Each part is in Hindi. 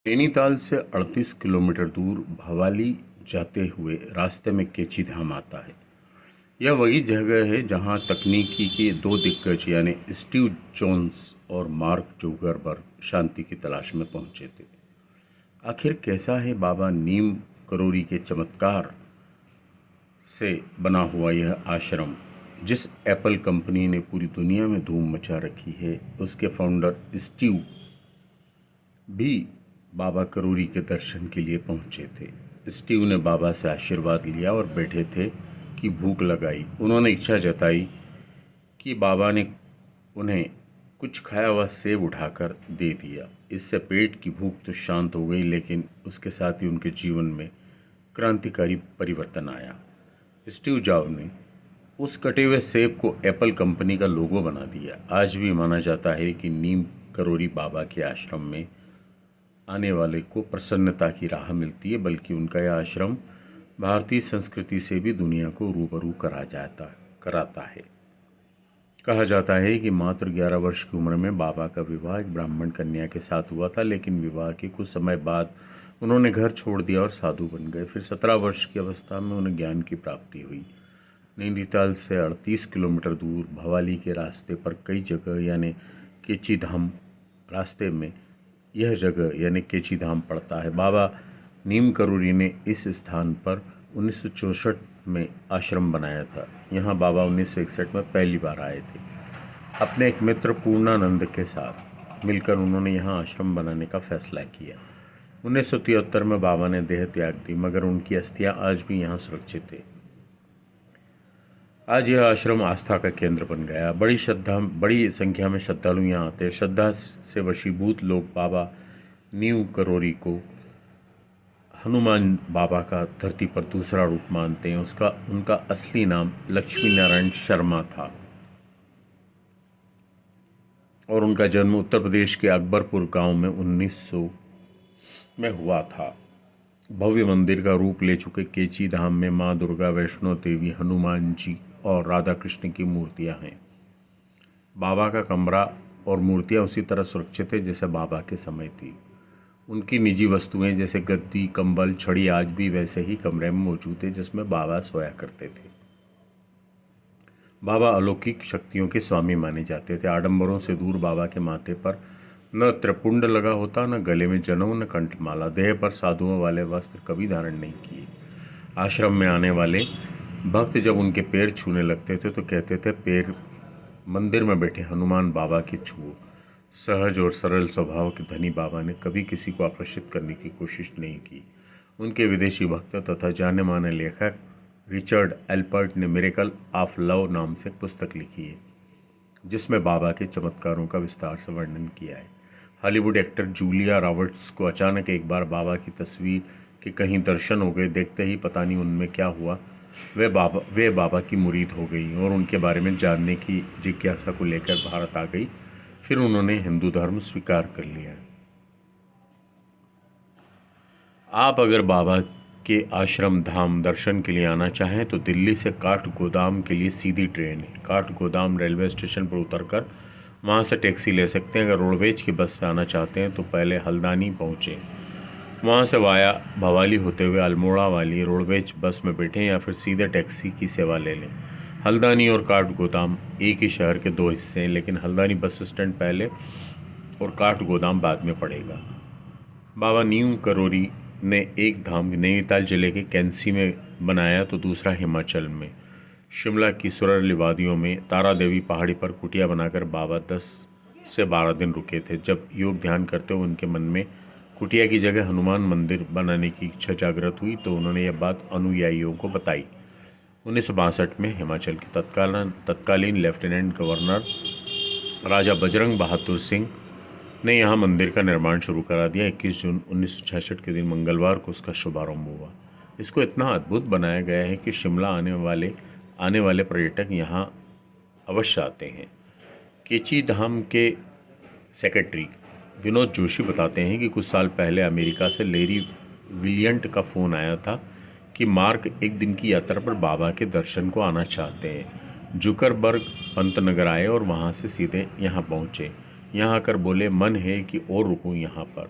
नैनीताल से 38 किलोमीटर दूर भवाली जाते हुए रास्ते में केची धाम आता है। यह वही जगह है जहां तकनीकी के दो दिग्गज यानी स्टीव जॉब्स और मार्क जुकरबर्ग शांति की तलाश में पहुंचे थे। आखिर कैसा है बाबा नीम करोरी के चमत्कार से बना हुआ यह आश्रम, जिस एप्पल कंपनी ने पूरी दुनिया में धूम मचा रखी है। उसके फाउंडर स्टीव भी बाबा करोरी के दर्शन के लिए पहुंचे थे। स्टीव ने बाबा से आशीर्वाद लिया और बैठे थे कि भूख लगाई। उन्होंने इच्छा जताई कि बाबा ने उन्हें कुछ खाया हुआ सेब उठाकर दे दिया। इससे पेट की भूख तो शांत हो गई, लेकिन उसके साथ ही उनके जीवन में क्रांतिकारी परिवर्तन आया। स्टीव जॉब ने उस कटे हुए सेब को एप्पल कंपनी का लोगो बना दिया। आज भी माना जाता है कि नीम करोरी बाबा के आश्रम में आने वाले को प्रसन्नता की राह मिलती है, बल्कि उनका यह आश्रम भारतीय संस्कृति से भी दुनिया को रूबरू कराता है। कहा जाता है कि मात्र 11 वर्ष की उम्र में बाबा का विवाह एक ब्राह्मण कन्या के साथ हुआ था, लेकिन विवाह के कुछ समय बाद उन्होंने घर छोड़ दिया और साधु बन गए। फिर 17 वर्ष की अवस्था में उन्हें ज्ञान की प्राप्ति हुई। नैनीताल से 38 किलोमीटर दूर भवाली के रास्ते पर कई जगह यानी केची धाम रास्ते में यह जगह यानी केची धाम पड़ता है। बाबा नीम करोरी ने इस स्थान पर 1964 में आश्रम बनाया था। यहाँ बाबा 1961 में पहली बार आए थे। अपने एक मित्र पूर्णानंद के साथ मिलकर उन्होंने यहाँ आश्रम बनाने का फैसला किया। 1973 में बाबा ने देह त्याग दी, मगर उनकी अस्थियां आज भी यहाँ सुरक्षित है। आज यह आश्रम आस्था का केंद्र बन गया। बड़ी संख्या में श्रद्धालु यहाँ आते हैं। श्रद्धा से वशीभूत लोग बाबा नीम करोरी को हनुमान बाबा का धरती पर दूसरा रूप मानते हैं। उनका असली नाम लक्ष्मी नारायण शर्मा था और उनका जन्म उत्तर प्रदेश के अकबरपुर गांव में 1900 में हुआ था। भव्य मंदिर का रूप ले चुके केची धाम में माँ दुर्गा, वैष्णो देवी, हनुमान जी और राधा कृष्ण की मूर्तियां हैं। बाबा का कमरा और मूर्तियां उसी तरह सुरक्षित है जैसे बाबा के समय थी। उनकी निजी वस्तुएं जैसे गद्दी, कंबल, छड़ी आज भी वैसे ही कमरे में मौजूद है जिसमें बाबा सोया करते थे। बाबा अलौकिक शक्तियों के स्वामी माने जाते थे। आडंबरों से दूर बाबा के माथे पर न त्रिपुंड लगा होता, न गले में जनेऊ, न कंठमाला। देह पर साधुओं वाले वस्त्र कभी धारण नहीं किए। आश्रम में आने वाले भक्त जब उनके पैर छूने लगते थे तो कहते थे, पैर मंदिर में बैठे हनुमान बाबा के छुओ। सहज और सरल स्वभाव के धनी बाबा ने कभी किसी को आकर्षित करने की कोशिश नहीं की। उनके विदेशी भक्त तथा जाने माने लेखक रिचर्ड एल्पर्ट ने मिरेकल ऑफ लव नाम से एक पुस्तक लिखी है, जिसमें बाबा के चमत्कारों का विस्तार से वर्णन किया है। हॉलीवुड एक्टर जूलिया रॉबर्ट्स को अचानक एक बार बाबा की तस्वीर के कहीं दर्शन हो गए। देखते ही पता नहीं उनमें क्या हुआ, वे बाबा की मुरीद हो गई और उनके बारे में जानने की जिज्ञासा को लेकर भारत आ गई। फिर उन्होंने हिंदू धर्म स्वीकार कर लिया। आप अगर बाबा के आश्रम धाम दर्शन के लिए आना चाहें तो दिल्ली से काठगोदाम के लिए सीधी ट्रेन है। काठगोदाम रेलवे स्टेशन पर उतरकर वहाँ से टैक्सी ले सकते हैं। अगर रोडवेज की बस से आना चाहते हैं तो पहले हल्द्वानी पहुँचें, वहाँ से वाया भवाली होते हुए अल्मोड़ा वाली रोडवेज बस में बैठें या फिर सीधे टैक्सी की सेवा ले लें। हल्द्वानी और काठगोदाम एक ही शहर के दो हिस्से हैं, लेकिन हल्द्वानी बस स्टैंड पहले और काठगोदाम बाद में पड़ेगा। बाबा नीम करोरी ने एक धाम नैनीताल जिले के कैंसी में बनाया तो दूसरा हिमाचल में। शिमला की सुरली वादियों में तारा देवी पहाड़ी पर कुटिया बनाकर बाबा 10 से 12 दिन रुके थे। जब योग ध्यान करते हुए उनके मन में कुटिया की जगह हनुमान मंदिर बनाने की इच्छा जागृत हुई तो उन्होंने यह बात अनुयायियों को बताई। 1962 में हिमाचल के तत्कालीन लेफ्टिनेंट गवर्नर राजा बजरंग बहादुर सिंह ने यहाँ मंदिर का निर्माण शुरू करा दिया। 21 जून 1966 के दिन मंगलवार को उसका शुभारंभ हुआ। इसको इतना अद्भुत बनाया गया है कि शिमला आने वाले पर्यटक यहाँ अवश्य आते हैं। केची धाम के सेक्रेटरी विनोद जोशी बताते हैं कि कुछ साल पहले अमेरिका से लेरी विलियंट का फ़ोन आया था कि मार्क एक दिन की यात्रा पर बाबा के दर्शन को आना चाहते हैं। जुकरबर्ग पंतनगर आए और वहाँ से सीधे यहाँ पहुँचे। यहाँ आकर बोले, मन है कि और रुकूं यहाँ पर।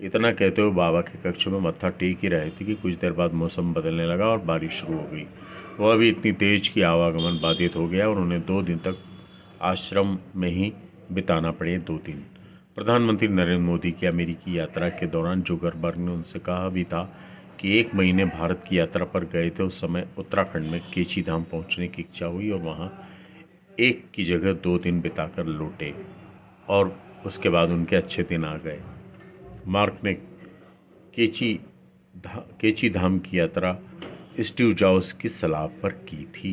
इतना कहते हुए बाबा के कक्ष में मत्था टेक ही रहे थे कि कुछ देर बाद मौसम बदलने लगा और बारिश शुरू हो गई। वह भी इतनी तेज कि आवागमन बाधित हो गया और उन्हें 2 दिन तक आश्रम में ही बिताना पड़े। 2 दिन। प्रधानमंत्री नरेंद्र मोदी की अमेरिकी यात्रा के दौरान जुगरबर्ग ने उनसे कहा भी था कि 1 महीने भारत की यात्रा पर गए थे। उस समय उत्तराखंड में केची धाम पहुंचने की इच्छा हुई और वहां एक की जगह 2 दिन बिताकर लौटे और उसके बाद उनके अच्छे दिन आ गए। मार्क ने केची धाम की यात्रा स्टीव जॉब्स की सलाह पर की थी।